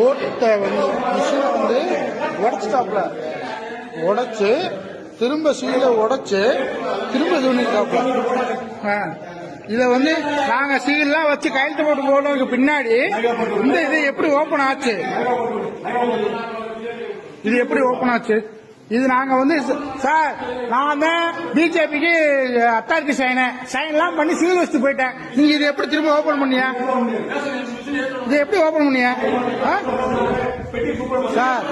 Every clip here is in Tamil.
ஓட்டை வந்து மிஷினை வந்து உடச்சிட்டாப்ல, உடைச்சு திரும்ப சீலை உடைச்சு திரும்ப இது பண்ணிட்டாப்ல. இதை வந்து நாங்க சீல்லாம் வச்சு கையெழுத்து போட்டு போனதுக்கு பின்னாடி இந்த இது எப்படி ஓபன் ஆச்சு? இது எப்படி ஓபன் ஆச்சு? இது நாங்க வந்து சார் நான் தான் பிஜேபிக்கு அத்தாரிட்டி சைன்லாம் பண்ணி சீல் வச்சுட்டு போயிட்டேன். நீங்க இது எப்படி திரும்ப ஓபன் பண்ணியா? இது எப்படி ஓபன் பண்ணியா சார்?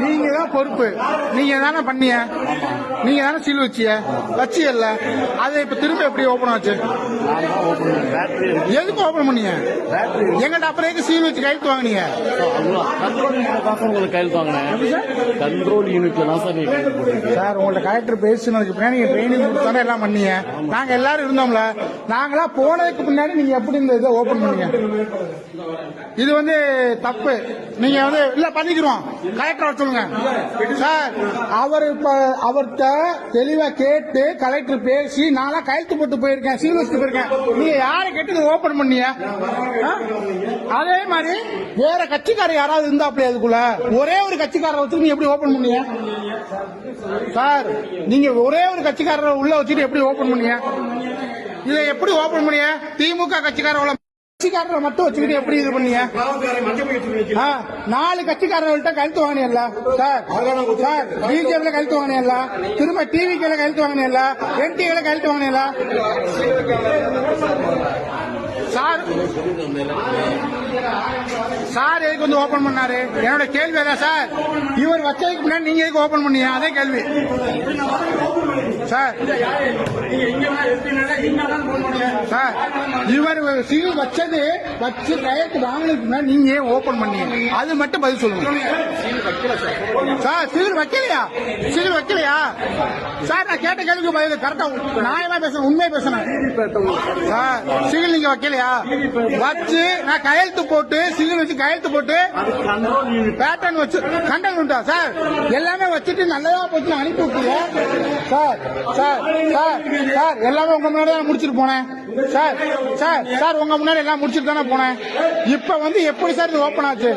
நீங்க தான் பொறுப்பு, நீங்க தானே பண்ணிய, நீங்க தானே சீல் வச்சியல்ல, அதை இப்ப திரும்ப எப்படி ஓபன் ஆச்சு? எதுக்கு ஓபன் பண்ணிய? எங்கிட்ட அப்புறம் சீல் வச்சு கையெழுத்து வாங்கினீங்க? கையெழுத்து வாங்கினேன் கண்ட்ரோல் யூனிட்ல தான் சார். உங்கள்ட்ட கலெக்டர் பேசுனதுக்கு பின்னாடி நீங்க ட்ரைனிங் கொடுத்தானே எல்லாம் பண்ணீங்க. நாங்க எல்லாரும் இருந்தோம்ல, நாங்களா போனதுக்கு பின்னாடி நீங்க எப்படி இந்த இதை ஓபன் பண்ணீங்க? இது வந்து தப்பு. நீங்க வந்து இல்ல பண்ணிக்கிறோம், கலெக்டர் சொல்லுங்க சார். அவர் இப்ப அவர்கிட்ட தெளிவா கேட்டு கலெக்டர் பேசி நான்லாம் கையெழுத்து போட்டு போயிருக்கேன், சீல் வச்சுட்டு போயிருக்கேன். நீங்க யாரை கேட்டு ஓபன் பண்ணீங்க? அதே மாதிரி வேற கட்சிக்காரர் யாராவது இருந்தாப்ல அதுக்குள்ள ஒரே ஒரு கட்சிக்காரரை வச்சு நீங்க எப்படி ஓபன் பண்ணீங்க சார்? நீங்க ஒரே ஒரு கட்சிக்காரரை உள்ள வச்சுட்டு எப்படி ஓபன் பண்ணீங்க? இதை எப்படி ஓபன் பண்ணீங்க? திமுக கட்சிக்காரரை மட்டும் வச்சுக்கிட்டு எப்படி இது பண்ணீங்க? 4 கட்சிக்காரர்கள்ட்ட கழுத்து வாங்கினீங்கல்ல சார். சார் பிஜேபியில கழுத்து வாங்கினீங்கல்ல, திரும்ப டிவிக்கு கழுத்து வாங்கினீங்கல்ல, என்டிவில கழுத்து வாங்கினீங்கல்ல சார். சார் எதுக்கு வந்து ஓபன் பண்ணாரு? என்னோட கேள்வி அதான் சார். இவர் வச்சதுக்கு முன்னாடி நீங்க எதுக்கு ஓபன் பண்ணீங்க? அதே கேள்வி சார். சார் இவர் சீல் வச்சது வச்சு கையெழுத்து வாங்கினதுக்கு முன்னாடி நீங்க ஏன் ஓபன் பண்ணீங்க? அது மட்டும் பதில் சொல்லுங்க சார். சீல் வைக்கலையா? சீல் வைக்கலையா சார்? நான் கேட்ட கேள்விக்கு பதில் கரெக்டா நியாயமா பேசணும், உண்மையை பேசணும் சார். சீல் நீங்க வைக்கலையா? வச்சு நான் கையெழுத்து போட்டு சீல் வச்சு கையெழுத்து போட்டு பேட்டர்ன் வச்சு கண்டல் உண்டா சார்? எல்லாமே வச்சுட்டு நல்லதா போச்சு அனுப்பி விட்டீங்க சார். சார் சார் சார் எல்லாமே உங்க முன்னாடி தான் முடிச்சுட்டு போனேன் சார். சார் சார் உங்க முன்னாடி எல்லாம் முடிச்சுட்டு தானே போனேன். இப்ப வந்து எப்படி சார் இது ஓபன் ஆச்சு?